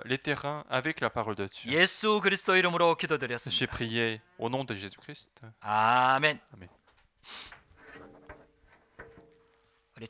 les terrains avec la parole de Dieu.
예수 그리스도 이름으로
J'ai
기도드렸습니다.
prié au nom de Jésus-Christ.
아멘.
Amen.
우리